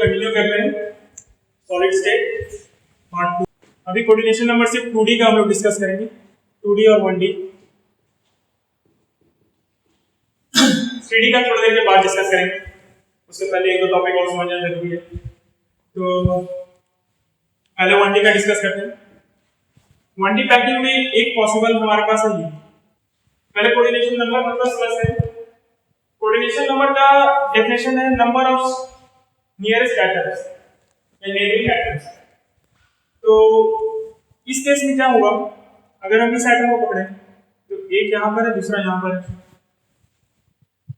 Continue करते हैं solid state part 2। अभी कोऑर्डिनेशन नंबर सिर्फ 2D का हम लोग डिस्कस करेंगे, 2D और 1D। 3D का थोड़ी देर के बाद डिस्कस करेंगे, उससे पहले एक दो टॉपिक और समझना जरूरी है। तो पहले 1D का डिस्कस करते हैं। 1D पैकिंग में एक पॉसिबल हमारे पास है, पहले कोऑर्डिनेशन नंबर मतलब समझते हैं। कोऑर्डिनेशन नंबर का डेफिनेशन है नंबर ऑफ नियरेस्ट एटम्स या नेबरिंग एटम्स। तो इस केस में क्या होगा, अगर हम इस एटम को पकड़ें तो एक यहाँ पर है, दूसरा यहाँ पर है,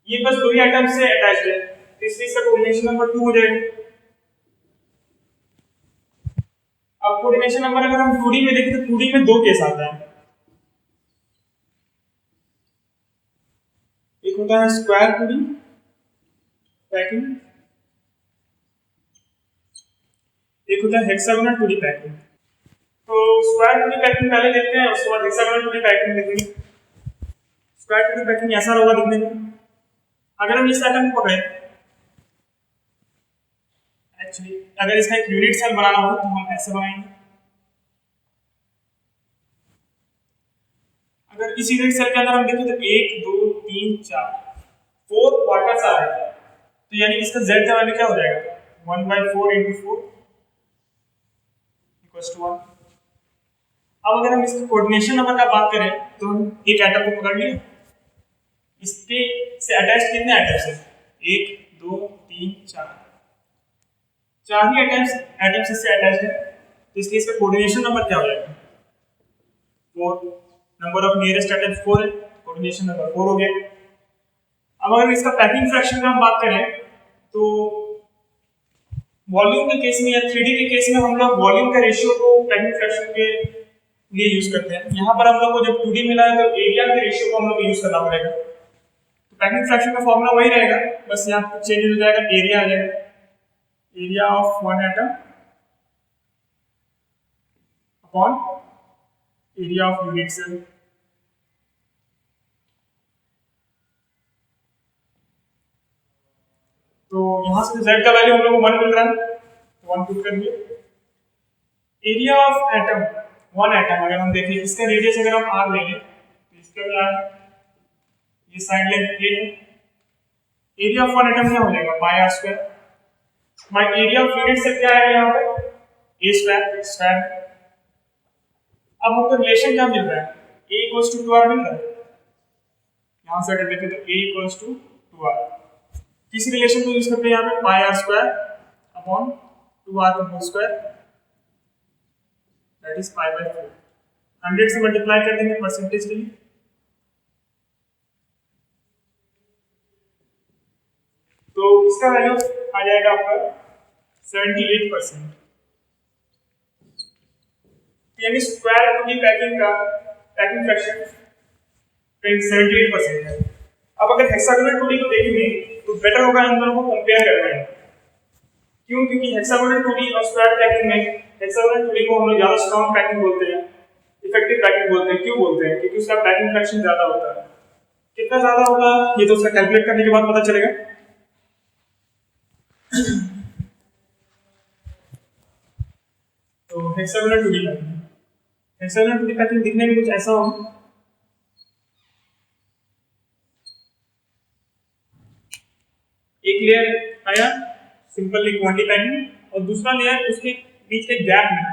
ये बस दो ही एटम से अटैच्ड है, तो इसलिए इसका कोऑर्डिनेशन नंबर 2 हो जाएगा। अब कोऑर्डिनेशन नंबर अगर हम 2D में देखें तो 2D में दो केस आता है, एक होता है स्क्वायर 2D पैकिंग, एक होता है हेक्सागोनल 2D पैकिंग। तो स्क्वायर 2D पैकिंग पहले देखते हैं, उसके बाद हेक्सागोनल 2D पैकिंग देखेंगे। स्क्वायर 2D पैकिंग ऐसा होगा दिखने में, अगर हम इस एटम को पकड़ें, एक्चुअली अगर इसका एक यूनिट सेल बनाना हो तो हम ऐसे बनाएंगे। अगर इस यूनिट सेल के अंदर हम देखें तो 1 2 3 4 4 क्वार्टर्स आ रहे हैं, तो यानी इसका z का वैल्यू क्या हो जाएगा, 1/4 × 4 = 1। अब अगर हम इसके कोऑर्डिनेशन नंबर का बात करें तो हम एक एटम को पकड़ लिए, इसके से अटैच्ड कितने एटम्स हैं, 1 2 3 4, चार ही एटम्स इससे अटैच्ड है, तो इसलिए इसका कोऑर्डिनेशन नंबर क्या हो जाएगा, 4। नंबर ऑफ नियरेस्ट एटम्स 4 है, कोऑर्डिनेशन नंबर 4 हो गया। अब अगर इसका पैकिंग फ्रैक्शन की हम बात करें तो वॉल्यूम के केस में या 3D के केस में हम लोग वॉल्यूम का रेशियो को पैकिंग फ्रैक्शन के लिए यूज करते हैं। यहाँ पर हम लोग को जब 2D मिला है तो एरिया के रेशियो को हम लोग यूज करना पड़ेगा। तो पैकिंग फ्रैक्शन का फॉर्मूला वही रहेगा, बस यहाँ पर चेंज हो जाएगा, एरिया आ जाएगा, area of one atom upon area of unit cell. तो यहाँ से z का वैल्यू हम लोग को 1 मिल रहा है, तो 1 पुट कर दिए। Area of atom, one atom अगर हम देखें, इसका रेडियस अगर हम r लेंगे तो इसका भी r, ये साइड लेंथ a है, एरिया ऑफ वन एटम क्या हो जाएगा, πr²। My area of unit cell क्या आएगा यहाँ पर, a² स्क्वायर। अब हमको रिलेशन क्या मिल रहा है, a = 2r मिल रहा है, यहाँ से अगर देखें तो a = 2r। किस रिलेशन को यूज करते हैं यहाँ पे, πr² अपॉन 2r का होल स्क्वायर, दैट इज π/4। 100 से मल्टीप्लाई कर देंगे परसेंटेज के लिए, तो इसका वैल्यू आ जाएगा आपका 78%। यानी स्क्वायर 2D पैकिंग का पैकिंग फ्रैक्शन 78% है। अब अगर हेक्सागोनल 2D को देखेंगे तो बेटर होगा इन दोनों को कंपेयर करना है। क्यों, क्योंकि हेक्सागोनल 2D और स्क्वायर पैकिंग में हेक्सागोनल 2D को हम लोग ज्यादा स्ट्रांग पैकिंग बोलते हैं, इफेक्टिव पैकिंग बोलते हैं। क्यों बोलते हैं, क्योंकि उसका पैकिंग फ्रैक्शन ज्यादा होता है। कितना ज्यादा होगा ये तो उसका कैलकुलेट करने के बाद पता चलेगा। तो hexagonal 2D packing, hexagonal 2D packing दिखने में कुछ ऐसा होगा, एक लेयर आया सिंपल एक 1D पैकिंग, और दूसरा लेयर उसके बीच के गैप में।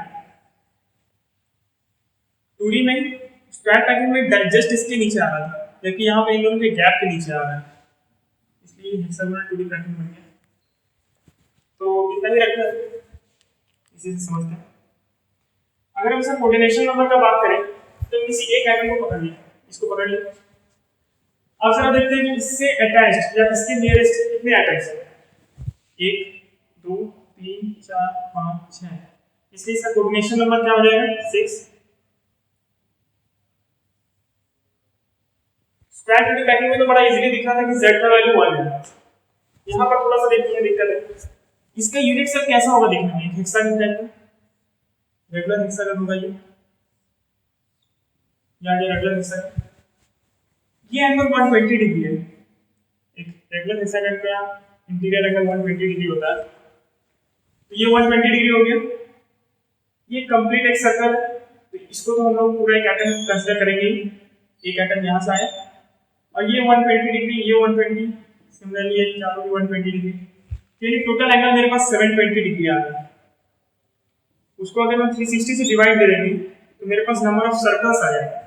2D में स्क्वायर पैकिंग में जस्ट इसके नीचे आ रहा था, जबकि यहाँ पे इन दोनों के गैप के नीचे आ रहा है, इसलिए हेक्सागोनल 2D पैकिंग बन गया। तो इतना ही रखना है, इसी से समझते हैं। अगर हम इसका कोऑर्डिनेशन नंबर का बात करें तो किसी एक एटम को पकड़ लिया, इसको पकड़ लिया। अब जरा देखते हैं कि इससे अटैच्ड या इसके नियरेस्ट कितने एटम्स हैं, 1 2 3 4 5 6, इसलिए इसका कोऑर्डिनेशन नंबर क्या हो जाएगा, 6। स्क्वायर 2D पैकिंग में तो बड़ा इजीली दिख रहा था कि z का वैल्यू 1 है, यहाँ पर थोड़ा सा देखने में दिक्कत है। इसका यूनिट सेल कैसा होगा देखने में, हेक्सागन टाइप का, रेगुलर हेक्सागन होगा ये, या रेगुलर हेक्सागन। ये एंगल 120 डिग्री है, एक रेगुलर हेक्सागन का इंटीरियर एंगल 120 डिग्री होता है, तो ये 120 डिग्री हो गया। ये कंप्लीट एक सर्कल है, तो इसको तो हम लोग पूरा एक एटम कंसीडर करेंगे ही। एक एटम यहाँ से आया और ये 120 डिग्री, ये 120, सिमिलरली ये चारों भी 120 डिग्री। तो ये टोटल एंगल मेरे पास 720 डिग्री आ रहा है। उसको अगर मैं 360 से डिवाइड दे देंगे तो मेरे पास नंबर ऑफ सर्कल्स आ जाएगा,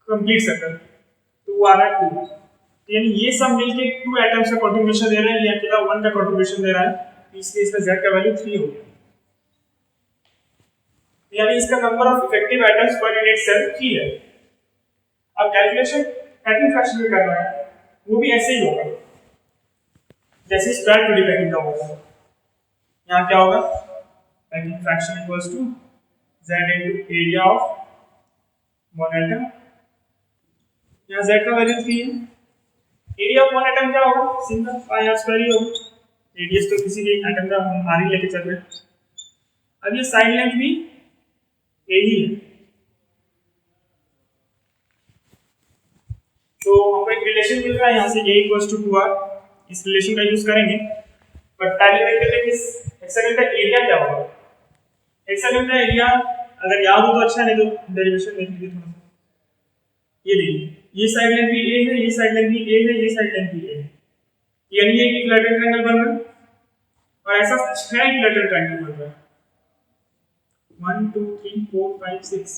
कंप्लीट सर्कल, तो वो आ रहा है 2। यानी ये सब मिलके 2 एटम्स का कंट्रीब्यूशन दे रहे हैं, ये अकेला 1 का कंट्रीब्यूशन दे रहा है, इसलिए इसका z का वैल्यू 3 हो गया। यानी इसका number of effective atoms per unit cell 3 है। अब कैलकुलेशन पैकिंग फ्रैक्शन में करना है, वो भी ऐसे ही होगा जैसे स्क्वायर 2D पैकिंग का होगा। यहाँ क्या होगा, packing fraction equals to z into area of one atom. यहाँ z का वैल्यू 3 है, एरिया ऑफ वन एटम क्या होगा, सिंपल पाई आर स्क्वायर ही होगा। रेडियस तो किसी भी एटम का हम आर ही लेके चल रहे हैं। अब ये साइड लेंथ भी ए ही है, तो हमको एक रिलेशन मिल रहा है यहाँ से a इक्वल्स टू 2r, इस रिलेशन का यूज करेंगे। बट पहले देख लेते हैं कि हेक्सागन का एरिया क्या होगा। हेक्सागन का एरिया अगर याद हो तो अच्छा, नहीं तो डेरिवेशन देख लीजिए थोड़ा सा। ये देखिए, ये साइड लेंथ भी a है, ये साइड लेंथ भी a है, ये साइड लेंथ भी a है, यानी ये एक इक्विलैटरल ट्रायंगल बन रहा है। और ऐसा 6 इक्विलैटरल ट्रायंगल बन रहा है, 1 2 3 4 5 6।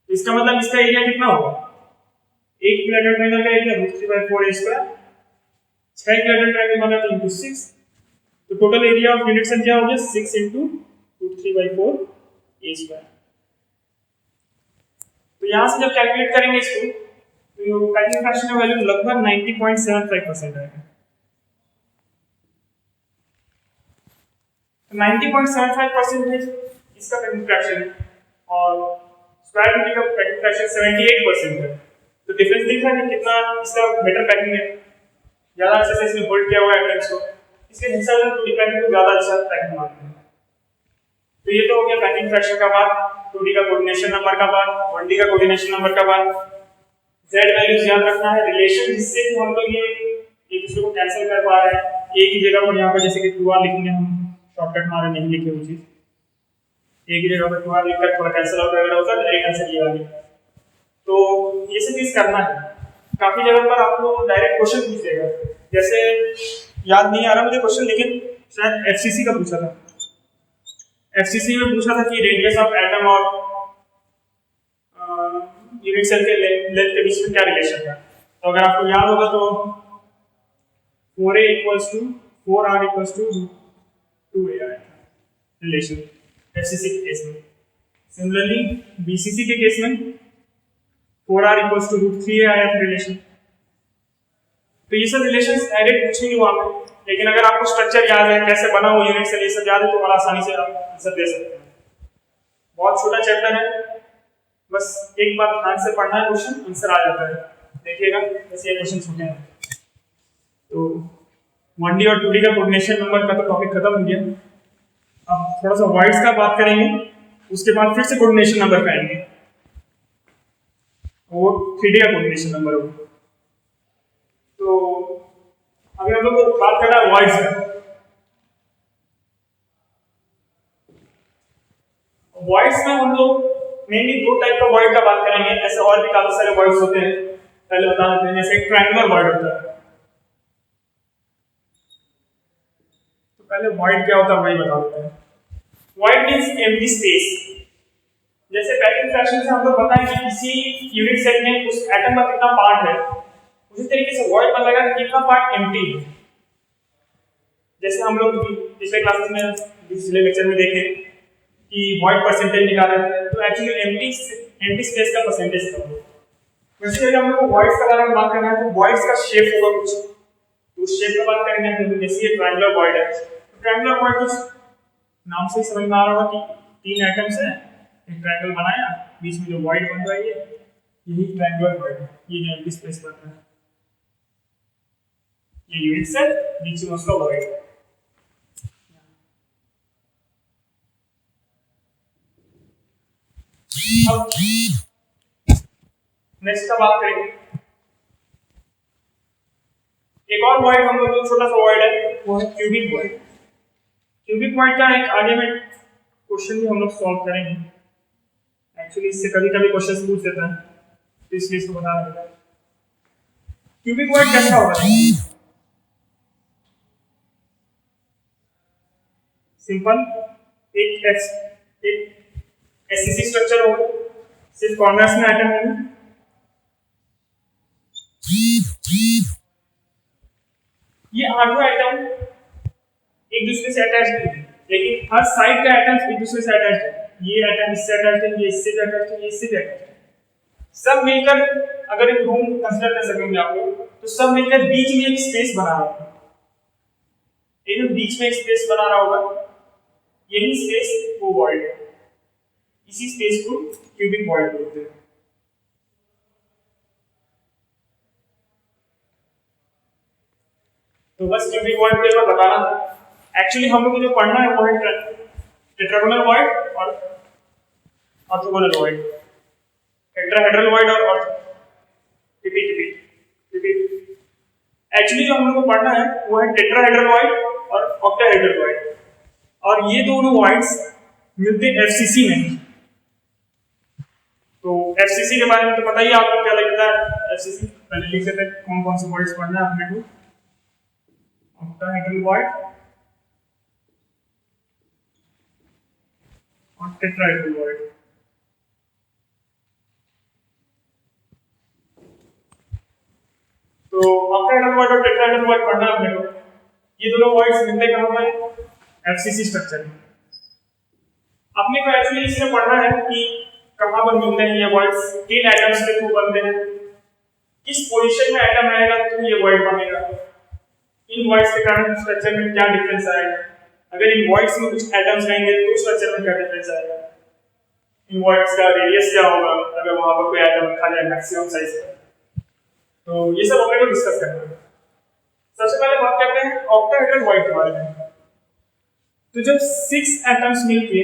इसका मतलब इसका एरिया कितना होगा, एक इक्विलैटरल ट्रायंगल का area √3/4 a square, 6 equilateral triangle बना तो इनटू 6, तो total area of unit cell क्या हो गया, 6 इनटू √3/4 a स्क्वायर। तो यहां से जब कैलकुलेट करेंगे इसको, तो पैकिंग फ्रैक्शन का वैल्यू लगभग 90.75% आएगा। 90.75% इसका पैकिंग फ्रैक्शन है और स्क्वायर रूट का पैकिंग फ्रैक्शन 78% है। तो डिफरेंस दिख रहा है कि कितना इसका बेटर पैकिंग है, ज्यादा अच्छे से इसने होल्ड किया हुआ है एटम्स को, इसके हिसाब से 2D पैकिंग को ज्यादा अच्छा पैकिंग मानते हैं। तो ये तो हो गया पैकिंग फ्रैक्शन का बात, 2D का कोऑर्डिनेशन नंबर का बात, 1D का कोऑर्डिनेशन नंबर का बात। z वैल्यूज याद रखना है, रिलेशन जिससे कि हम लोग ये एक दूसरे को कैंसिल कर पा रहे हैं। एक ही जगह पर यहाँ पर जैसे कि 2r लिखेंगे, हम शॉर्टकट मारे नहीं लिखे वो चीज, एक ही जगह पर 2r लिखकर थोड़ा कैंसिल आउट वगैरह होता है, डायरेक्ट आंसर ये वाली। तो ये सब चीज करना है। काफी जगह पर आपको डायरेक्ट क्वेश्चन पूछ देगा, जैसे याद नहीं आ रहा मुझे क्वेश्चन, लेकिन शायद एफसीसी का पूछा था। एफसीसी में पूछा था कि रेडियस ऑफ एटम और यूनिट सेल के लेंथ के बीच में क्या रिलेशन है। तो अगर आपको याद होगा तो 4a equals to 4r equals to 2a आया था रिलेशन एफसीसी के केस में। सिमिलरली बीसीसी के केस में 4r इक्वल्स टू √3a आया था रिलेशन। तो ये सब रिलेशंस डायरेक्ट पूछेंगे वहां पे, लेकिन अगर आपको स्ट्रक्चर याद है, कैसे बना हुआ यूनिट सेल, ये सब याद है, तो बड़ा आसानी से आप आंसर दे सकते हैं। बहुत छोटा चैप्टर है, बस एक बार ध्यान से पढ़ना है, क्वेश्चन आंसर आ जाता है। देखिएगा जैसे ये क्वेश्चन छोटे हैं। तो 1D और 2D का कोऑर्डिनेशन नंबर का तो टॉपिक खत्म हो गया। अब थोड़ा सा वॉइड्स का बात करेंगे, उसके बाद फिर से कोऑर्डिनेशन नंबर पे आएंगे, वो 3D का कोऑर्डिनेशन नंबर होगा। तो अभी हम लोग बात कर रहे हैं वॉइड्स का। वॉइड्स में हम लोग मेनली 2 टाइप का वॉइड का बात करेंगे, ऐसे और भी काफी सारे वॉइड्स होते हैं, पहले बता देते हैं। जैसे एक ट्रायंगुलर वॉइड होता है, तो पहले वॉइड क्या होता है वही बता देते हैं। Void means empty space. जैसे पैकिंग फ्रैक्शन से हम लोग बताएं कि किसी यूनिट सेल में उस एटम का कितना पार्ट है, उसी तरीके से वॉइड बताएगा कि कितना पार्ट एम्प्टी है। जैसे हम लोग पिछले क्लासेस में, पिछले लेक्चर में देखे कि वॉइड परसेंटेज निकाल रहे थे, तो एक्चुअली एम्प्टी स्पेस का परसेंटेज था। वैसे अगर हम लोग वॉइड्स के बारे में बात करना है, तो वॉइड्स का शेप होगा कुछ, तो उस शेप का बात करेंगे। तो जैसे ये ट्रायंगुलर वॉइड है, तो ट्रायंगुलर वॉइड कुछ नाम से ही समझ में आ रहा होगा कि 3 एटम्स हैं, एक ट्रायंगल बनाया, बीच में जो वॉइड बन रहा है यही ट्रायंगुलर वॉइड है। ये जो एम्प्टी स्पेस बन रहा है, ये यूनिट सेल, बीच में उसका वॉइड। अब नेक्स्ट का बात करेंगे, एक और वॉइड हम लोग, जो छोटा सा वॉइड है वो है क्यूबिक वॉइड। क्यूबिक पॉइंट का एक आगे में क्वेश्चन भी हम लोग सॉल्व करेंगे। एक्चुअली इससे कभी कभी क्वेश्चन पूछ देता है, तो इसलिए इसको बताना पड़ेगा। क्यूबिक पॉइंट कैसा होगा? सिंपल, एक एससीसी स्ट्रक्चर होगा, सिर्फ कॉर्नर्स में एटम होंगे। ये आठों एटम एक दूसरे से अटैच नहीं है, लेकिन हर साइड का एटम्स एक दूसरे से अटैच है। ये एटम इससे अटैच है, ये इससे भी अटैच है, ये इससे भी अटैच है। सब मिलकर, अगर एक रूम कंसीडर कर सकेंगे आप लोग, तो सब मिलकर बीच में एक स्पेस बना रहा होगा। एक बीच में एक स्पेस बना रहा होगा, यही स्पेस वो वॉइड है। इसी स्पेस को क्यूबिक वॉइड बोलते हैं। तो बस क्यूबिक वॉइड के बारे में बताना था। एक्चुअली हम लोग को जो पढ़ना है वो है टेट्रागोनल वॉइड और ऑर्थोगोनल वॉइड। टेट्राहेड्रल वॉइड और एक्चुअली जो हम लोग को पढ़ना है वो है टेट्राहेड्रल वॉइड और ऑक्टाहेड्रल वॉइड। और ये दोनों वॉइड्स मिलते हैं एफसीसी में। तो एफसीसी के बारे में तो पता ही आपको क्या लगता है। एफसीसी पहले लिख लेते हैं कौन कौन से वॉइड्स पढ़ना है अपने को। ऑक्टाहेड्रल वॉइड और टेट्राहेड्रल वॉइड। तो ऑक्टाहेड्रल वॉइड और टेट्राहेड्रल वॉइड पढ़ना है अपने को। ये दोनों वॉइड्स मिलते कहां पर? एफसीसी स्ट्रक्चर में। अपने को एक्चुअली इसमें पढ़ना है कि कहां पर मिलते हैं ये वॉइड्स, किन एटम्स के थ्रू बनते हैं, किस पोजीशन में एटम रहेगा तो ये वॉइड बनेगा, इन वॉइड्स के कारण स्ट्रक्चर में क्या डिफरेंस आएगा, अगर इन वॉइड्स में कुछ एटम्स रहेंगे तो स्ट्रक्चर में क्या डिफरेंस आएगा, इन वॉइड्स का रेडियस क्या होगा अगर वहां पर कोई एटम रखा जाए मैक्सिमम साइज का। तो ये सब अपने को डिस्कस करना है। सबसे पहले बात करते हैं ऑक्टाहेड्रल वॉइड के बारे में। तो जब 6 एटम्स मिलके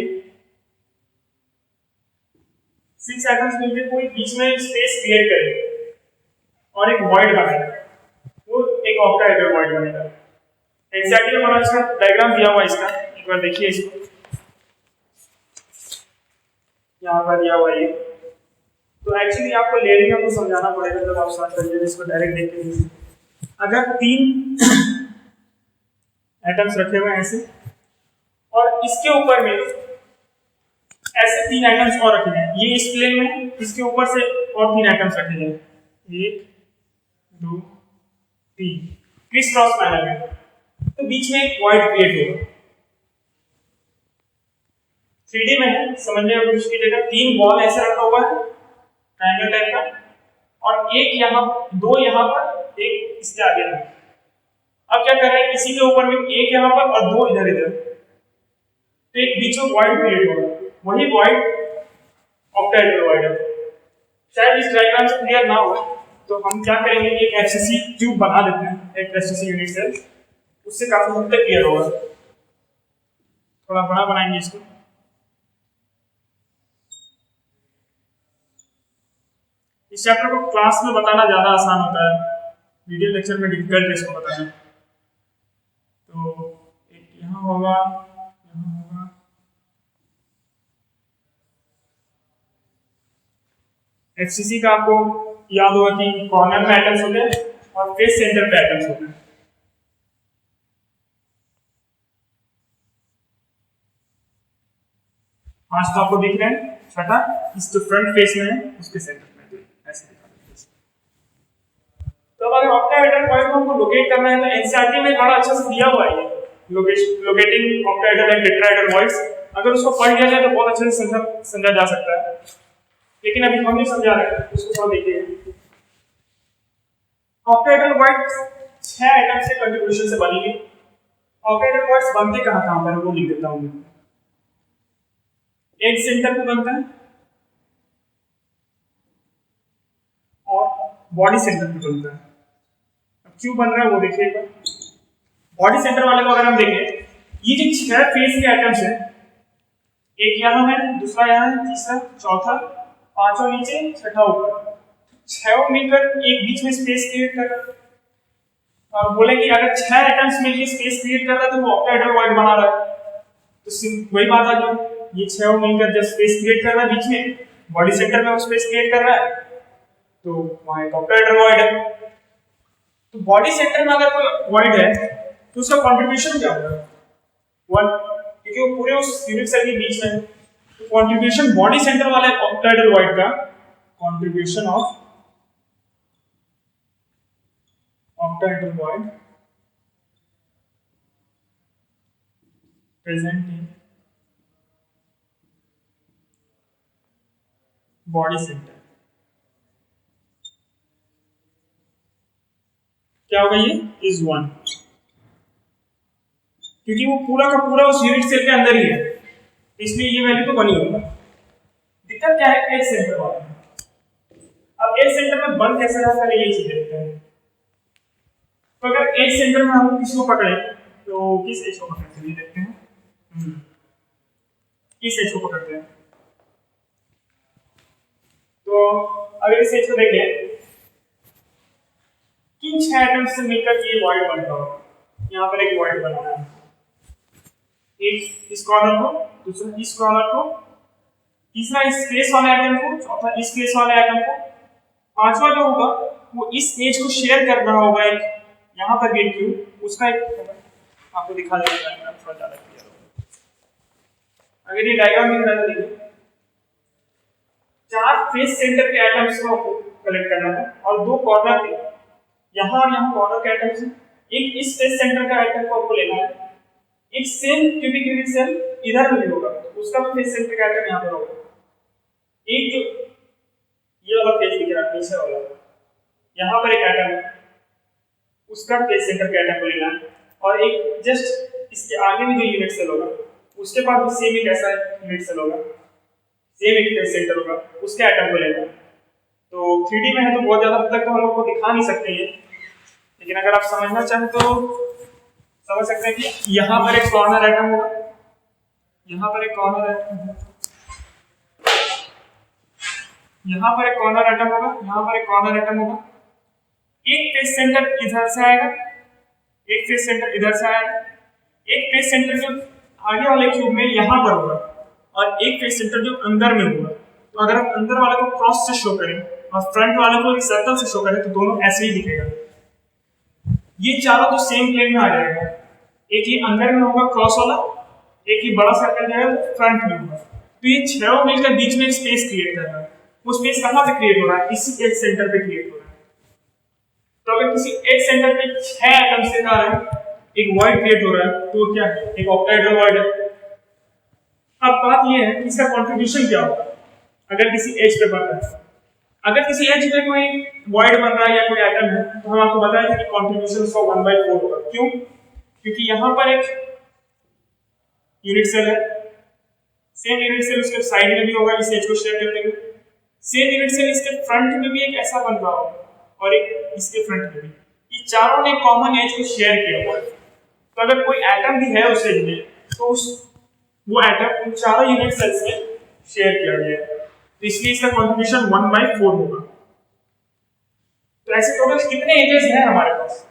कोई बीच में स्पेस क्रिएट करें और एक वॉइड बनाएगा, वो एक ऑक्टाहेड्रल वॉइड बनेगा। एनसीईआरटी में बड़ा अच्छा डायग्राम दिया हुआ है इसका, एक बार देखिए इसको। यहाँ पर दिया हुआ है। तो एक्चुअली आपको लेयरिंग आपको समझाना पड़ेगा जब आप स्टार्ट करेंगे, इसको डायरेक्ट देखेंगे। अगर 3 एटम्स रखे हुए हैं ऐसे, और इसके ऊपर में ऐसे 3 एटम्स और रखे हैं, ये इस प्लेन में, इसके ऊपर से और 3 एटम्स रखे हैं, 1 2 3 क्रिस क्रॉस पैनल में, तो बीच में एक वॉइड क्रिएट होगा। 3D में है, समझने की कोशिश कीजिएगा। 3 बॉल ऐसे रखा हुआ है ट्रायंगल टाइप का, और एक यहाँ, 2 यहाँ पर, एक इसके आगे है। अब क्या कर रहे हैं, इसी के ऊपर में एक यहाँ पर और 2 इधर इधर, तो एक बीच में वॉइड क्रिएट होगा, वही वॉइड ऑक्टाहेड्रल वॉइड है। शायद इस डायग्राम से क्लियर ना हो तो हम क्या करेंगे, एक एफसीसी ट्यूब बना देते हैं, एक एफसीसी यूनिट सेल, उससे काफी हद तक क्लियर होगा। थोड़ा बड़ा बनाएंगे इसको। इस चैप्टर को क्लास में बताना ज्यादा आसान होता है, वीडियो लेक्चर में डिफिकल्ट है इसको बताना। तो एक यहाँ होगा, यहाँ होगा, एफसीसी का आपको याद होगा कि कॉर्नर में एटम्स होते हैं और फेस सेंटर पे एटम्स होते हैं। पांच तो आपको दिख रहे हैं, छठा इस जो फ्रंट फेस में है उसके सेंटर में ऐसे दिखा। तो अगर ऑक्टाहेड्रल वॉइड को हमको लोकेट करना है तो एनसीईआरटी में बड़ा अच्छा से दिया हुआ है locating octahedral and tetrahedral voids. अगर उसको पढ़ लिया जाए तो बहुत अच्छे से समझा जा सकता है, लेकिन अभी हम नहीं समझा रहे हैं, उसको थोड़ा देखिए। ऑक्टाहेड्रल वॉइड 6 एटम्स के कंट्रीब्यूशन से बनी है। ऑक्टाहेड्रल वॉइड्स बनते कहां पर है वो लिख देता हूं मैं। एक सेंटर पे बनता है और बॉडी सेंटर पे बनता है। अब क्यों बन रहा है वो देखिएगा। बॉडी सेंटर वाले को अगर हम देखें, ये जो 6 फेस के एटम्स हैं, एक यहाँ है, दूसरा यहाँ है, तीसरा, चौथा, पांचवा नीचे, छठा ऊपर, 6 मिलकर एक बीच में स्पेस क्रिएट कर रहा है। और बोले कि अगर 6 एटम्स मिलकर स्पेस क्रिएट कर रहा है तो वो ऑक्टाहेड्रल वॉइड बना रहा है। वही बात आ गई, ये 6 मिलकर जब स्पेस क्रिएट कर रहा है बीच में, बॉडी सेंटर में वो स्पेस क्रिएट कर रहा है, तो वहां एक ऑक्टाहेड्रल वॉइड है। तो बॉडी सेंटर में अगर कोई वॉइड है तो उसका कंट्रीब्यूशन क्या होगा? 1, क्योंकि वो पूरे उस यूनिट सेल के बीच में है। तो कंट्रीब्यूशन बॉडी सेंटर वाले ऑक्टाहेड्रल वॉइड का, contribution of octahedral void present in body center, क्या होगा? ये is 1, क्योंकि वो पूरा का पूरा उस यूनिट सेल के अंदर ही है, इसलिए ये वैल्यू तो 1 ही होगा। दिक्कत क्या है? एज सेंटर वाला। अब एज सेंटर में बंद कैसे रहा, पहले ये चीज देखते हैं। तो अगर एज सेंटर में हम किसी को पकड़े तो किस एज को पकड़ते हैं देखते हैं। किस एज को पकड़ते हैं? तो अगर इस एज को देखें, किन 6 एटम्स से मिलकर ये वॉइड बनता होगा? यहाँ पर एक वॉइड बना है, एक इस कॉर्नर को, दूसरा इस कॉर्नर को, तीसरा इस स्पेस वाले एटम को, चौथा इस स्पेस वाले एटम को, पांचवा जो होगा वो इस एज को शेयर कर रहा होगा एक यहाँ पर गेट क्यू, उसका एक आपको दिखा देगा थोड़ा ज्यादा क्लियर होगा। अगर ये डायग्राम दिख रहा है देखिए, 4 फेस सेंटर के एटम्स को कलेक्ट करना है और 2 कॉर्नर के, यहाँ और यहाँ कॉर्नर के एटम्स हैं। एक इस फेस सेंटर का एटम को आपको लेना है, एक सेम क्यूबिक यूनिट सेल इधर में भी होगा, उसका भी फेस सेंटर का एटम यहाँ पर होगा। एक जो ये वाला फेस दिख रहा है पीछे वाला, यहाँ पर एक एटम है, उसका फेस सेंटर का एटम को लेना है, और एक जस्ट इसके आगे में जो यूनिट सेल होगा उसके पास भी सेम एक ऐसा यूनिट सेल होगा, सेम एक फेस सेंटर होगा, उसके एटम को लेना है। तो 3D में है तो बहुत ज्यादा हद तक तो हम लोग को दिखा नहीं सकते ये, लेकिन अगर आप समझना चाहें तो समझ सकते हैं कि यहाँ पर एक कॉर्नर एटम होगा, यहाँ पर एक कॉर्नर एटम होगा, यहाँ पर एक कॉर्नर एटम होगा, यहाँ पर एक कॉर्नर एटम होगा। एक फेस सेंटर इधर से आएगा, एक फेस सेंटर इधर से आएगा, एक फेस सेंटर जो आगे वाले क्यूब में यहाँ पर होगा, और एक फेस सेंटर जो अंदर में होगा। तो अगर हम अंदर वाले को क्रॉस से शो करें और फ्रंट वाले को एक सर्कल से शो करें तो दोनों ऐसे ही दिखेगा। ये चारों तो सेम प्लेन में आ जाएगा, एक ये अंदर में होगा क्रॉस वाला, एक ये बड़ा सर्कल जो है फ्रंट में होगा। तो ये 6 मिलकर बीच में एक स्पेस क्रिएट कर रहा है। वो स्पेस कहाँ पे क्रिएट हो रहा है? इसी एक सेंटर पे क्रिएट हो रहा है। तो अगर किसी एक सेंटर पे 6 एटम्स के कारण एक वॉइड क्रिएट हो रहा है तो क्या है? एक ऑक्टाहेड्रल वॉइड है। अब बात ये है कि इसका कंट्रीब्यूशन क्या होगा अगर किसी एज पे बन रहा है। अगर किसी एज पे कोई वॉइड बन रहा है या कोई एटम है तो हम आपको बताया था कि कंट्रीब्यूशन उसका 1/4 होगा। क्यों? क्योंकि यहाँ पर एक यूनिट सेल है, सेम यूनिट सेल उसके साइड में भी होगा इस एज को शेयर करते हुए, सेम यूनिट सेल इसके फ्रंट में भी एक ऐसा बन रहा होगा और एक इसके फ्रंट में भी। ये चारों ने कॉमन एज को शेयर किया हुआ है। तो अगर कोई एटम भी है उस एज में तो वो एटम उन चारों यूनिट सेल्स में शेयर किया गया है, तो इसलिए इसका कंट्रीब्यूशन 1/4 होगा। तो ऐसे टोटल कितने एजेस हैं हमारे पास?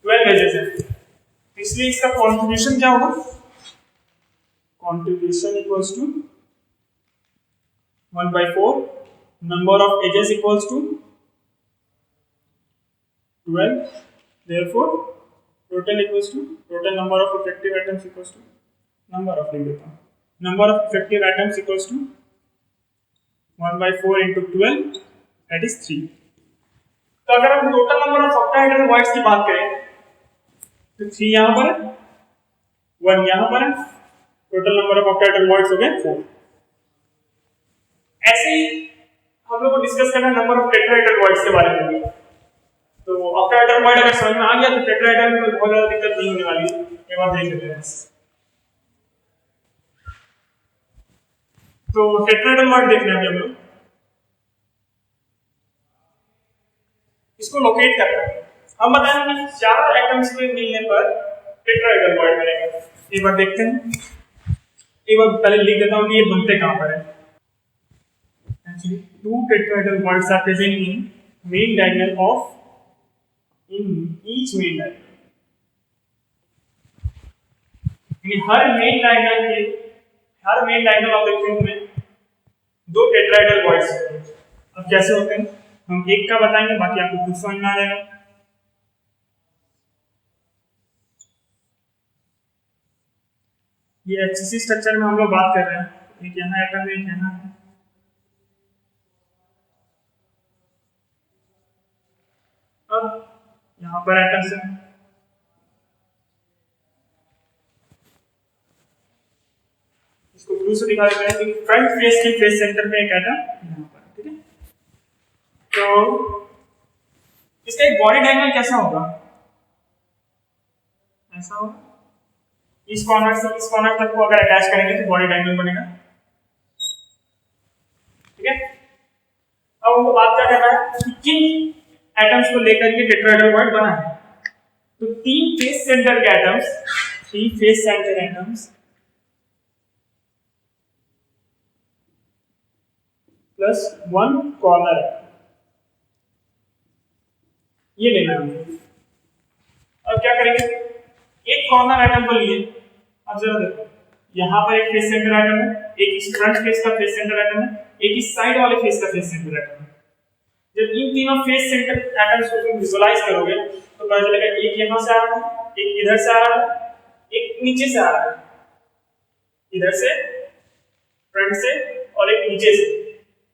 12 एजेस हैं, तो इसलिए इसका कंट्रीब्यूशन क्या होगा? Contribution equals to 1/4, number of edges equals to 12, therefore total equals to total number of effective atoms equals to number of effective atoms equals to 1/4 into 12, that is 3. तो अगर हम total number of octahedral voids की बात करें तो 3 यहाँ पर है, 1 यहाँ पर है, total number of octahedral voids हो गए 4। ऐसे ही हम लोग को डिस्कस करना है नंबर ऑफ टेट्राहेड्रल वॉइड्स के बारे में भी। तो ऑक्टाहेड्रल वॉइड अगर समझ में आ गया तो टेट्राहेड्रल में बहुत ज्यादा दिक्कत नहीं होने वाली है। एक बार देख लेते हैं। तो टेट्राहेड्रल वॉइड देख रहे हैं हम लोग, इसको लोकेट करना है। हम बताएंगे कि 4 एटम्स के मिलने पर टेट्राहेड्रल वॉइड बनेगा। एक बार देखते हैं, एक बार पहले लिख देता हूं कि ये बनते कहां पर है। Actually 2 tetrahedral voids are present in main diagonal of in each main diagonal. यानी हर main diagonal of the cube में दो टेट्राहेड्रल बॉन्ड्स होते हैं। अब कैसे होते हैं हम एक का बताएंगे, बाकी आपको खुद समझ में आ जाएगा। ये HCC स्ट्रक्चर में हम लोग बात कर रहे हैं, एक यहाँ एटम है, एक यहाँ है। अब यहाँ पर एटम्स है, इसको ब्लू से दिखा देते हैं कि फ्रंट फेस के फेस सेंटर में एक एटम यहाँ पर, ठीक है। तो इसका एक बॉडी डायगोनल कैसा होगा, ऐसा होगा। इस कॉर्नर से इस कॉर्नर तक को अगर अटैच करेंगे तो बॉडी डायगोनल बनेगा, ठीक है। अब हमको बात क्या करना है कि किन एटम्स को लेकर के टेट्राहेड्रल बॉन्ड बना है। तो तीन face centre atoms plus one corner, ये लेना है। अब क्या करेंगे, एक कॉर्नर एटम को लिए, अब जरा देखो यहाँ पर एक फेस सेंटर एटम है, एक इस फ्रंट फेस का फेस सेंटर एटम है, एक इस साइड वाले फेस का फेस सेंटर एटम है। जब इन तीनों फेस सेंटर एटम्स को तुम विजुअलाइज करोगे तो पता चलेगा एक यहाँ से आ रहा है, एक इधर से आ रहा है, एक नीचे से आ रहा है, इधर से फ्रंट से और एक नीचे से,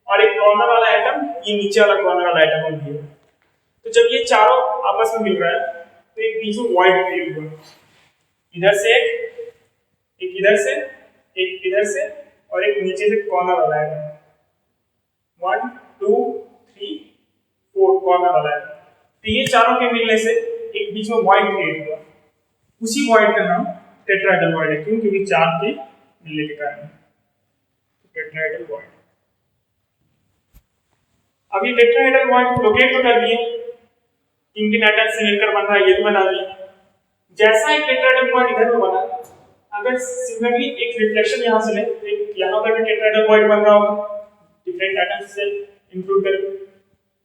और एक कॉर्नर वाला एटम ये नीचे वाला कॉर्नर वाला एटम और ये। तो जब ये चारों आपस में मिल रहा है तो एक बीच में वॉइड क्रिएट हुआ, इधर से एक इधर से, एक इधर से और एक नीचे से कॉर्नर वाला एटम, 1 2 3 4 कॉर्नर वाला एटम। तो ये चारों के मिलने से एक बीच में वॉइड क्रिएट हुआ, उसी वॉइड का नाम टेट्राहेड्रल वॉइड है। क्यों? क्योंकि चार के मिलने के कारण टेट्राहेड्रल वॉइड। अब ये टेट्राहेड्रल वॉइड को लोकेट तो कर दिए, किन एटम से मिलकर बन रहा है ये भी बना दिया। जैसा एक टेट्राहेड्रल वॉइड इधर में बना, अगर सिमिलरली एक रिफ्लेक्शन यहाँ से ले तो एक यहाँ पर भी टेट्राहेड्रल वॉइड बन रहा होगा डिफरेंट एटम्स से इंक्लूड करके,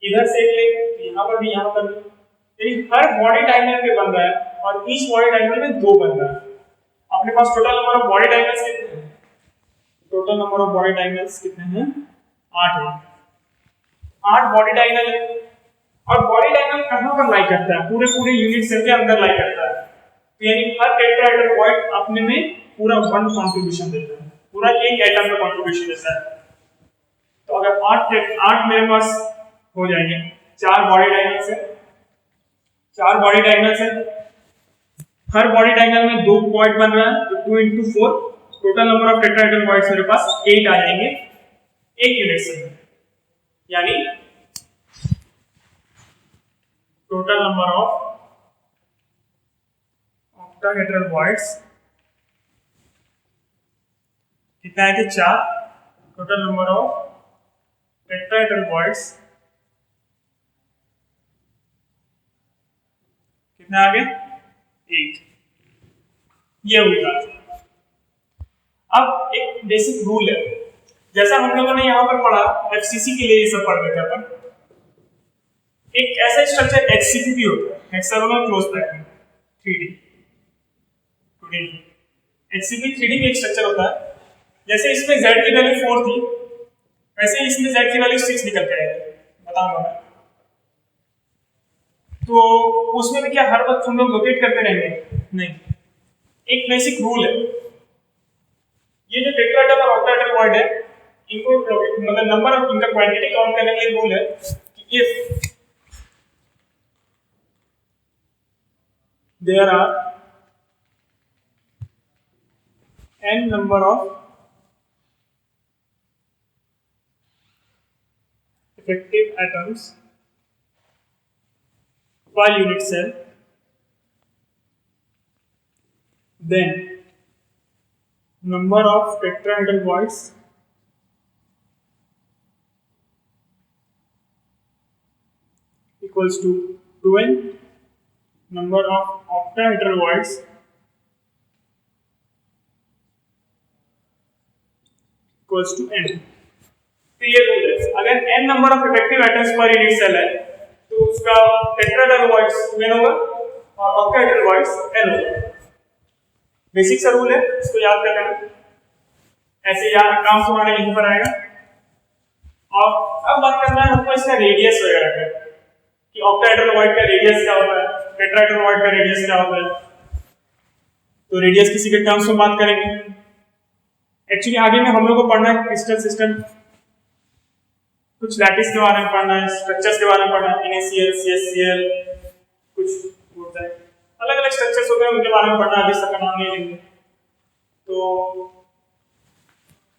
इधर से एक ले तो यहाँ पर भी, यहाँ पर भी, यानी हर बॉडी डायगोनल पे बन रहा है और ईच बॉडी डायगोनल में दो बन रहा है। अपने पास total number of body diagonals कितने हैं? Total number of body diagonals कितने हैं? 8 है। 8 बॉडी डायगोनल है। और बॉडी डायगोनल कहां पर लाई करता है? पूरे पूरे यूनिट सेल के अंदर लाई करता है। तो यानी हर टेट्राहेड्रल वॉइड अपने में पूरा 1 कंट्रीब्यूशन देता है, पूरा एक एटम का कंट्रीब्यूशन देता है। तो अगर 8 मेरे पास हो जाएंगे, 4 बॉडी डायगोनल्स है, 4 बॉडी डायगोनल्स है, हर बॉडी डायगोनल में 2 पॉइंट बन रहा है, तो 2 into 4 total number of tetrahedral voids मेरे पास 8 आ जाएंगे एक यूनिट सेल में। यानी total number of octahedral voids कितना है कि 4, total number of tetrahedral voids कितना आ गए? 8। ये हुई बात। अब एक बेसिक रूल है, जैसा हम लोगों ने यहाँ पर पढ़ा, एफसीसी के लिए ये सब पढ़ रहे थे अपन। एक ऐसा स्ट्रक्चर एचसीपी भी होता है, hexagonal close pattern 3D 2D। HCP 3D भी एक स्ट्रक्चर होता है। जैसे इसमें z की वैल्यू 4 थी, वैसे इसमें z की वैल्यू 6 निकल के आएगी, बताऊंगा मैं। तो उसमें भी क्या हर वक्त हम लोग लोकेट करते रहेंगे? नहीं, एक बेसिक रूल है। ये जो टेट्राहेड्रल और ऑक्टाहेड्रल वॉइड है, इनको मतलब नंबर ऑफ इनका क्वांटिटी काउंट करने के लिए रूल है कि if there are n number of effective atoms per unit cell, then number of tetrahedral voids equals to 2n, number of octahedral voids equals to n। तो ये rule है, अगर n number of effective atoms per unit cell है तो उसका tetrahedral voids n होगा और octahedral voids n होगा। बेसिक सा रूल है, इसको याद कर लेना। ऐसे याद काम हमारे यहीं पर आएगा। और अब बात करना है हमको इसका रेडियस वगैरह का, कि ऑक्टाहेड्रल वॉइड का रेडियस क्या होता है, टेट्राहेड्रल वॉइड का रेडियस क्या होता है। तो रेडियस किसी के टर्म्स में बात करेंगे। एक्चुअली आगे में हम लोग को पढ़ना है क्रिस्टल सिस्टम, कुछ लैटिस के बारे में पढ़ना है, स्ट्रक्चर्स के बारे में पढ़ना है, NaCl, CsCl, कुछ होता है, अलग अलग स्ट्रक्चर्स होते हैं, उनके बारे में पढ़ना है, अभी सबका नाम नहीं लेंगे। तो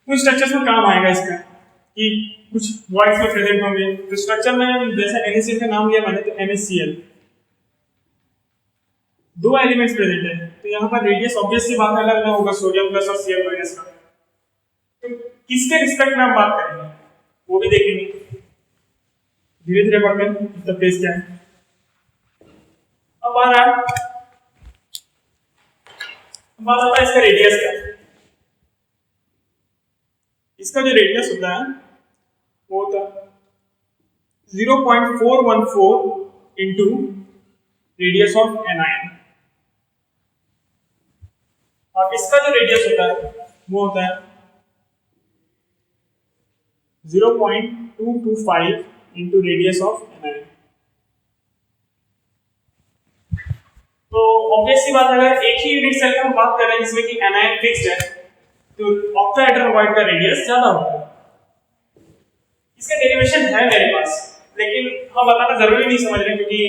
कुछ स्ट्रक्चर्स में काम आएगा इसका, कि कुछ वॉइड्स में प्रेजेंट होंगे। तो स्ट्रक्चर में जैसे NaCl का नाम लिया मैंने, तो NaCl दो एलिमेंट्स प्रेजेंट है, तो यहाँ पर रेडियस ऑब्वियसली बात अलग अलग होगा, सोडियम प्लस और Cl माइनस का। तो किसके रिस्पेक्ट में हम बात करेंगे वो भी देखेंगे, धीरे धीरे बढ़ते हैं। तो पेज क्या है, अब आ रहा है, बात आता है इसका रेडियस क्या। इसका जो रेडियस होता है वो होता है 0.414 इंटू रेडियस ऑफ एनायन, और इसका जो रेडियस होता है वो होता है 0.225 इंटू रेडियस ऑफ एनायन। तो ऑब्वियसली बात, अगर एक ही यूनिट सेल का हम बात कर रहे हैं जिसमें कि एनायन फिक्स्ड है, तो ऑक्टाहेड्रल वॉइड का रेडियस ज्यादा होता है। इसका डेरिवेशन है मेरे पास, लेकिन हम बताना जरूरी नहीं समझ रहे, क्योंकि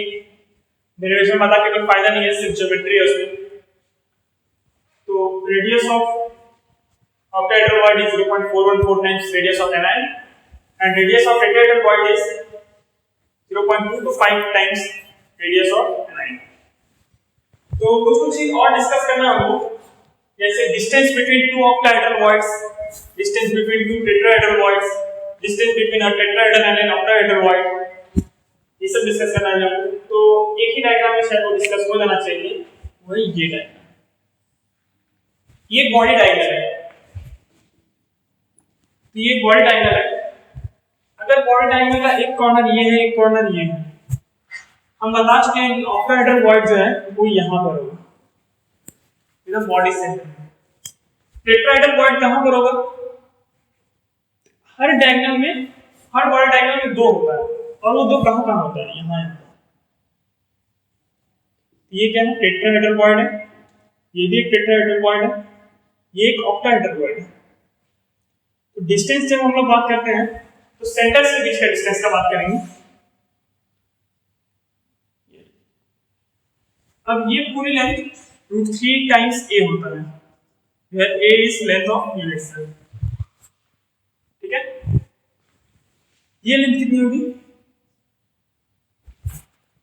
डेरिवेशन बता के कोई फायदा नहीं है, सिर्फ ज्योमेट्री है उसमें। तो radius of octahedral void is 0.414 times radius of anion, and radius of tetrahedral void is 0.225 times radius of anion. तो कुछ चीज और डिस्कस करना है हमको, जैसे distance between two octahedral voids, distance between two tetrahedral voids, distance between a tetrahedral and an octahedral void, ये सब डिस्कस करना है हमको। तो एक ही डायग्राम में शायद वो डिस्कस हो जाना चाहिए, वही ये डायग्राम। ये बॉडी डायग्राम है, ये बॉडी डायग्राम है। अगर बॉडी डायग्राम का एक कॉर्नर ये है, एक कॉर्नर ये है, हम बता चुके हैं कि ऑक्टाहेड्रल वॉइड जो है वो यहां पर होगा, इधर बॉडी सेंटर में। टेट्राहेड्रल वॉइड कहां पर होगा? हर डायग्राम में, हर बॉडी डायग्राम में दो होता है, और वो दो कहां कहां होता है? यहां। ये क्या है? टेट्राहेड्रल वॉइड है, ये भी एक टेट्राहेड्रल वॉइड है, ये एक ऑक्टाहेड्रल वॉइड है। तो डिस्टेंस जब हम लोग बात करते हैं तो सेंटर से बीच का डिस्टेंस का बात करेंगे। अब ये पूरी लेंथ √3 टाइम्स a होता है, where a is length of unit cell। ठीक है, ये लेंथ कितनी होगी?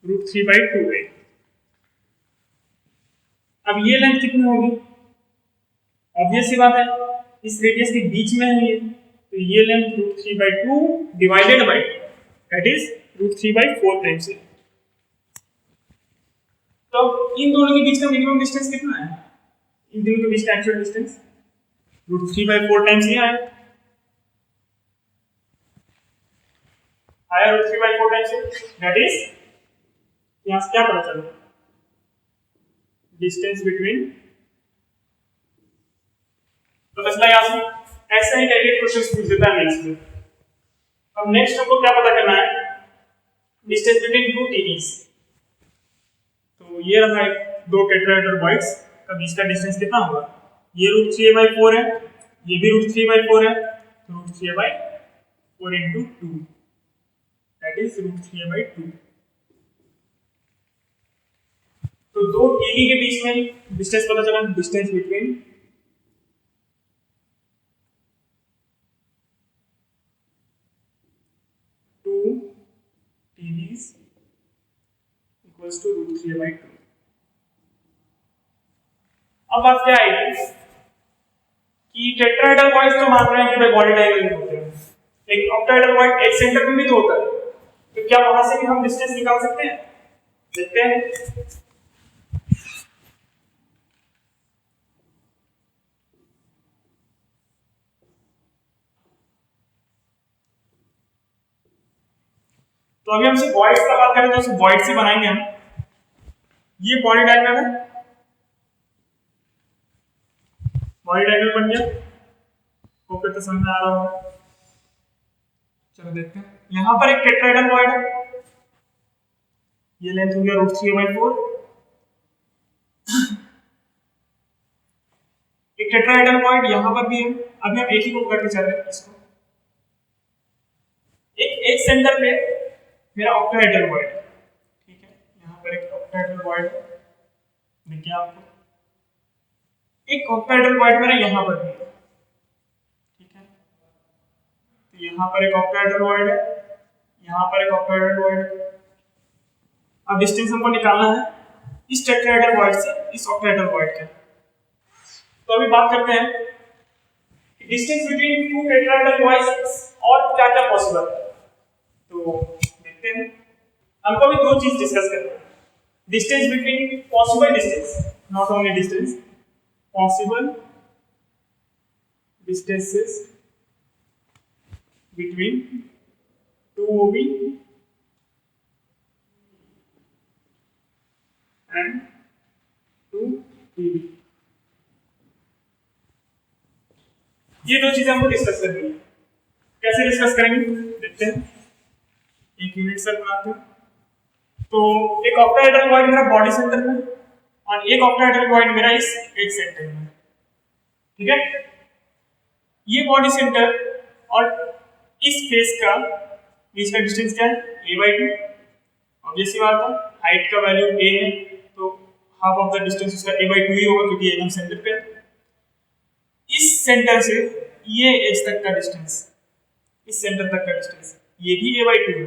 √3/2 है। अब ये लेंथ कितनी होगी? ऑब्वियस सी बात है, इस रेडियस के बीच में है ये, तो ये length √3/2 divided by, that is √3/4 times है। तो इन दोनों के बीच का मिनिमम डिस्टेंस कितना है? इन दोनों के बीच का एक्चुअल डिस्टेंस √3/4 टाइम्स ये आया, √3/4 टाइम्स है, दैट इज यहां से क्या पता चला? Distance between. तो बस यहाँ से ऐसा ही टाइप के क्वेश्चंस पूछ देता है नेक्स्ट में। अब नेक्स्ट हमको क्या पता करना है? Distance between two TVs. तो ये रहा दो टेट्राहेड्रल वॉइड्स का बीच का डिस्टेंस कितना होगा? ये √3/4 है, ये भी √3/4 है, तो √3/4 into 2, दैट इज √3/2। तो दो टीवी के बीच में डिस्टेंस पता चला, distance between TVs equals to √3/2। अब बात क्या आएगी कि टेट्राहेड्रल वॉइड्स तो मान रहे हैं कि भाई बॉडी डायग्राम होते हैं, लेकिन ऑक्टाहेड्रल वॉइड एक सेंटर में भी तो होता है, तो क्या वहां से भी हम डिस्टेंस निकाल सकते हैं? देखते हैं। तो अभी हमसे वॉइड्स का बात करें तो वॉइड्स ही बनाएंगे हम। ये बॉडी डायग्राम है, बॉडी डायगोनल बन गया, होप तो समझ में आ रहा होगा। चलो देखते हैं, यहाँ पर एक टेट्राहेड्रल वॉइड है, ये लेंथ हो गया √3a/4। एक टेट्राहेड्रल वॉइड यहाँ पर भी है, अभी हम एक ही को करके चल रहे हैं इसको। एक सेंटर पे मेरा ऑक्टाहेड्रल वॉइड है, ठीक है, यहाँ पर एक ऑक्टाहेड्रल वॉइड है, देखिए आपको एक ऑक्टाहेड्रल वॉइड मेरा यहाँ पर भी है, ठीक है, तो यहाँ पर एक ऑक्टाहेड्रल वॉइड है, यहाँ पर एक ऑक्टाहेड्रल वॉइड है। अब डिस्टेंस हमको निकालना है इस टेट्राहेड्रल वॉइड से इस ऑक्टाहेड्रल वॉइड का। तो अभी बात करते हैं distance between two tetrahedral voids और क्या क्या पॉसिबल है। तो देखते हैं, हमको अभी दो चीज डिस्कस करनी है, distance between possible distance, not only distance, possible distances between two OB and two PB। ये दो चीजें हमको डिस्कस करनी है। कैसे डिस्कस करेंगे देखते हैं, एक यूनिट सेल बनाते हैं। तो एक ऑक्टाहेड्रल वॉइड मेरा बॉडी सेंटर में और एक ऑक्टाहेड्रल वॉइड मेरा इस एज सेंटर में, ठीक है। ये बॉडी सेंटर और इस फेस का बीच का डिस्टेंस क्या है, a/2। ऑब्वियस सी बात है, हाइट का वैल्यू a है तो हाफ ऑफ द डिस्टेंस उसका a/2 ही होगा क्योंकि एकदम सेंटर पे है। इस सेंटर से ये एज तक का डिस्टेंस, इस सेंटर तक का डिस्टेंस ये भी a/2 है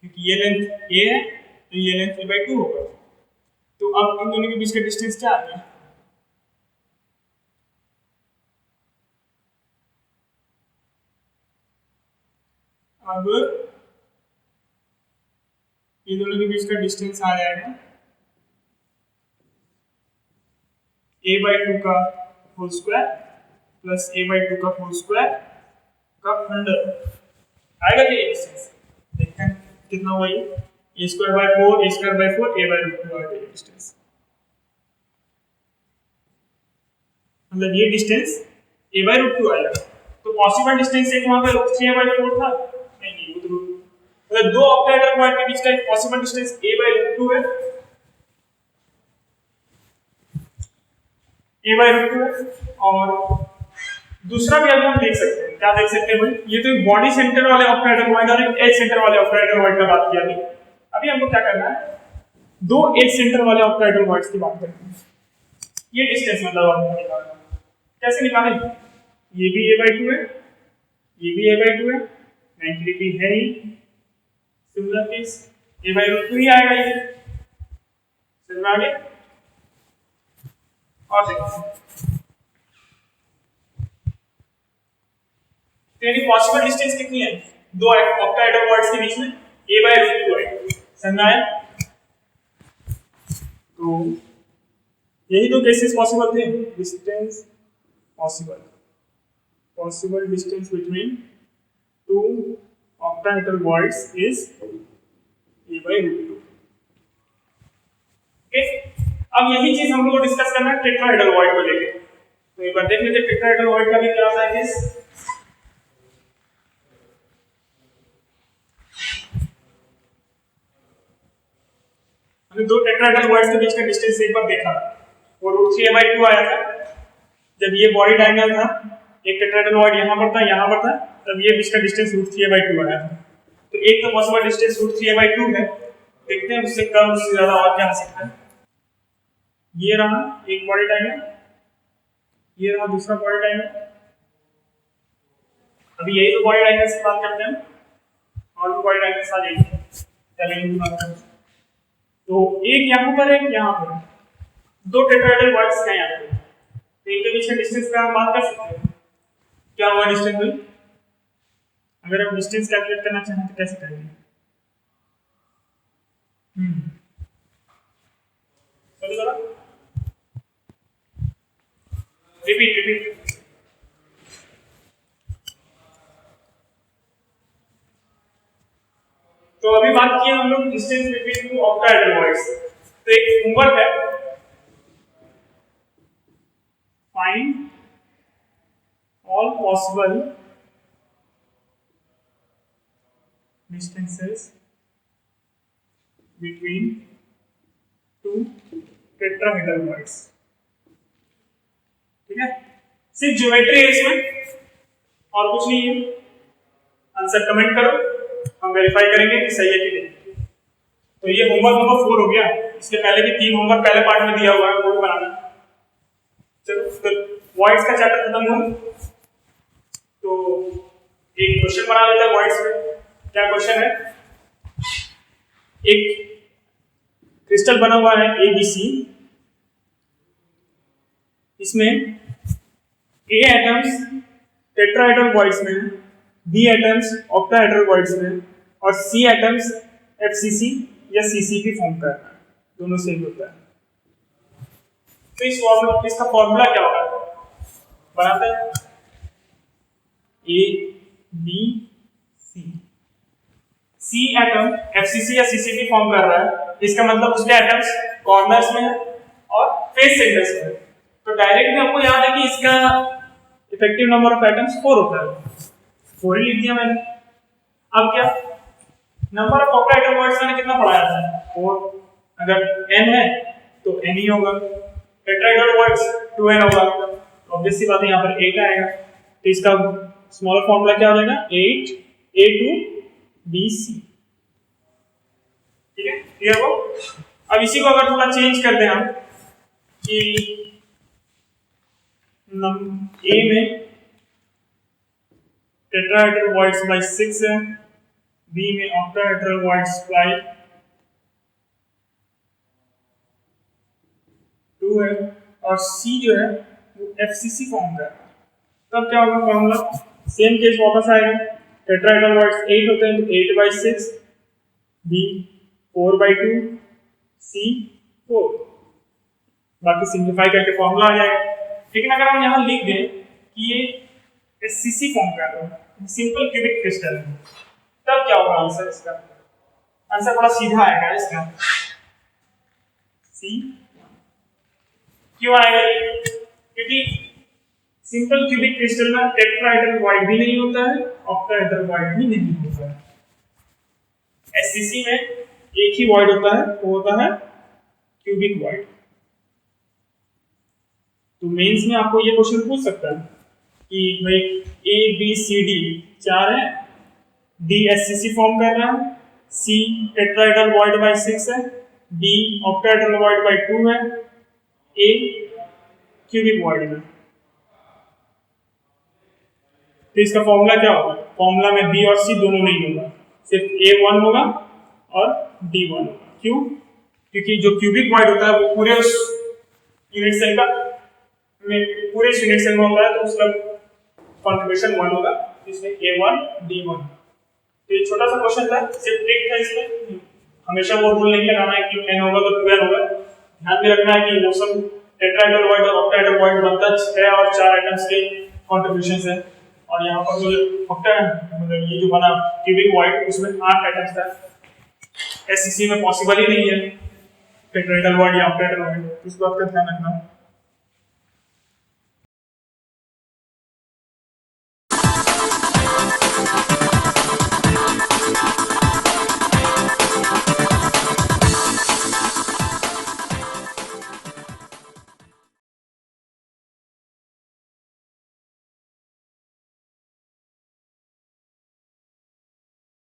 क्योंकि ये लेंथ a है तो ये लेंथ a/2 होगा। तो अब इन दोनों के बीच का डिस्टेंस क्या आ गया, अब ये दोनों के बीच का डिस्टेंस आ जाएगा a/2 का होल स्क्वायर प्लस a/2 का होल स्क्वायर का अंडर आएगा ये डिस्टेंस। देखते हैं कितना हुआ ये, a²/4 a²/4 a/2 आएगा ये डिस्टेंस, मतलब ये डिस्टेंस a/2 आएगा। तो पॉसिबल डिस्टेंस एक वहां पे √3a/4 था, नहीं वो तो मतलब दो ऑक्टाहेड्रल वॉइड के बीच का एक पॉसिबल डिस्टेंस a/2 है, a/2 है। और दूसरा भी अभी हम देख सकते हैं, क्या देख सकते हैं भाई, ये तो बॉडी सेंटर वाले ऑक्टाहेड्रल वॉइड और एक एज सेंटर वाले ऑक्टाहेड्रल वॉइड का बात किया अभी। अभी हमको क्या करना है, दो एज सेंटर वाले ऑक्टाहेड्रल वॉइड्स की बात करनी है। ये डिस्टेंस मतलब हमको निकालना है, कैसे निकालेंगे, ये भी a/2 है, ये भी a/2 है, 90 डिग्री है ही, सिमिलर केस a/2 ही आएगा ये, समझ आ गया। और देखिए तेरी पॉसिबल डिस्टेंस कितनी है, दो ऑक्टाहेड्रल वॉइड्स के बीच में a/2 है, समझ आया। तो यही दो केसेस पॉसिबल थे, distance possible, possible distance between two octahedral voids is a/2। Okay, अब यही चीज हम लोग को डिस्कस करना है टेट्राहेड्रल वॉइड को लेके। तो एक बार देख लेते हैं टेट्राहेड्रल वॉइड का भी क्या होता है केस। हमने दो टेट्राहेड्रल वॉइड्स के बीच का डिस्टेंस एक बार देखा, वो √3a/2 आया था जब ये बॉडी डायगोनल था, एक टेट्राहेड्रल वॉइड यहाँ पर था यहाँ पर था, तब ये बीच का डिस्टेंस √3a/2 आया था। तो एक तो पॉसिबल डिस्टेंस √3a/2 है, देखते हैं उससे कम उससे ज्यादा और क्या हो सकता है। ये रहा एक बॉडी डायगोनल, ये रहा दूसरा बॉडी डायगोनल। अभी यही तो बॉडी डायगोनल की बात करते हैं और भी बॉडी डायगोनल आ जाएंगे, चलेंगे की बात करते हैं। तो एक यहाँ पर है, यहाँ पर है, दो टेट्राहेड्रल वॉइड्स हैं यहाँ पे, तो इनके बीच का डिस्टेंस का हम बात कर सकते हैं। क्या हुआ डिस्टेंस भाई, अगर हम डिस्टेंस कैलकुलेट करना चाहें तो कैसे करेंगे, चलो जरा रिपीट। तो अभी बात की हम लोग distance between two octahedral voids. तो एक होमवर्क है, find all possible distances between two tetrahedral points। ठीक है, सिर्फ ज्योमेट्री है इसमें और कुछ नहीं है। आंसर कमेंट करो, हम वेरीफाई करेंगे कि सही है कि नहीं। तो ये होमवर्क नंबर 4 हो गया। इसके पहले भी 3 होमवर्क पहले पार्ट में दिया हुआ है, वो भी बनाना। चलो तो वॉइड्स का चैप्टर खत्म हुआ, तो एक क्वेश्चन बना लेते हैं वॉइड्स में। क्या क्वेश्चन है? एक क्रिस्टल बना हुआ है ABC, इसमें A एटम्स टेट्राहेड्रल वॉइड्स में, B एटम्स ऑक्टाहेड्रल वॉइड्स में और C एटम्स FCC या CCP फॉर्म कर रहा है, दोनों सेम होता है। तो इस फॉर्मूला, इसका फॉर्मूला क्या होगा? बनाते हैं A B C। C atom FCC या CCP फॉर्म कर रहा है, इसका मतलब उसके एटम्स कॉर्नर्स में है और फेस सेंटर्स में है। तो डायरेक्टली आपको याद है कि इसका इफेक्टिव नंबर ऑफ एटम्स 4 होता है, 4 ही लिख दिया मैंने। अब क्या नंबर ऑफ ऑक्टाहेड्रल वॉइड्स मैंने कितना पढ़ाया था? 4। अगर n है तो n ही होगा, टेट्राहेड्रल वॉइड्स 2n होगा, ऑब्वियस सी बात है यहाँ पर 8 आएगा। तो इसका स्मॉलर फॉर्मूला क्या हो जाएगा? 8A2BC। ठीक है, क्लियर हो? अब इसी को अगर थोड़ा चेंज कर दें हम कि A में टेट्राहेड्रल वॉइड्स बाय 6 है, B में ऑक्टाहेड्रल वॉइड्स बाय 2 है और C जो है वो FCC फॉर्म कर रहा है। तब क्या होगा फॉर्मूला? सेम केस वापस आएगा, टेट्राहेड्रल वॉइड्स 8 होते हैं तो 8/6, B 4/2, C 4। बाकी सिंप्लीफाई करके फॉर्मूला आ जाएगा। लेकिन अगर हम यहाँ लिख दें कि ये SCC फॉर्म कर रहा है, सिंपल क्यूबिक क्रिस्टल है, तब क्या होगा आंसर? इसका आंसर बड़ा सीधा आएगा इसका, C। क्यों आएगा ये? क्योंकि सिंपल क्यूबिक क्रिस्टल में टेट्राहेड्रल वॉइड भी नहीं होता है, ऑक्टाहेड्रल वॉइड भी नहीं होता है। SCC में एक ही वॉइड होता है, वो होता है क्यूबिक वॉइड। तो मेंस में आपको ये क्वेश्चन पूछ सकता है कि भाई ABCD 4 है, D SCC फॉर्म कर रहा है, C टेट्राहेड्रल वॉइड बाय 6 है, D ऑक्टाहेड्रल वॉइड बाय 2 है, A क्यूबिक वॉइड में। तो इसका फॉर्मूला क्या होगा? फॉर्मूला में B और C दोनों नहीं होगा, सिर्फ A 1 होगा और D 1 होगा। क्यों? क्योंकि जो क्यूबिक वॉइड होता है वो पूरे यूनिट सेल का पूरे यूनिट सेल में होता है, तो उसका कंट्रीब्यूशन 1 होगा, इसमें A1 D1। तो ये छोटा सा क्वेश्चन था, सिर्फ ट्रिक था इसमें। हमेशा वो रूल नहीं लगाना है कि n होगा तो 2n होगा। ध्यान में रखना है कि वो सब टेट्राहेड्रल वॉइड और ऑक्टाहेड्रल वॉइड बनता 6 और 4 एटम्स के कंट्रीब्यूशंस है, और यहाँ पर जो मतलब ये जो बना क्यूबिक वॉइड उसमें 8 एटम्स था। SCC में पॉसिबल ही नहीं है टेट्राहेड्रल वॉइड या ऑक्टाहेड्रल वॉइड, इस बात का ध्यान रखना।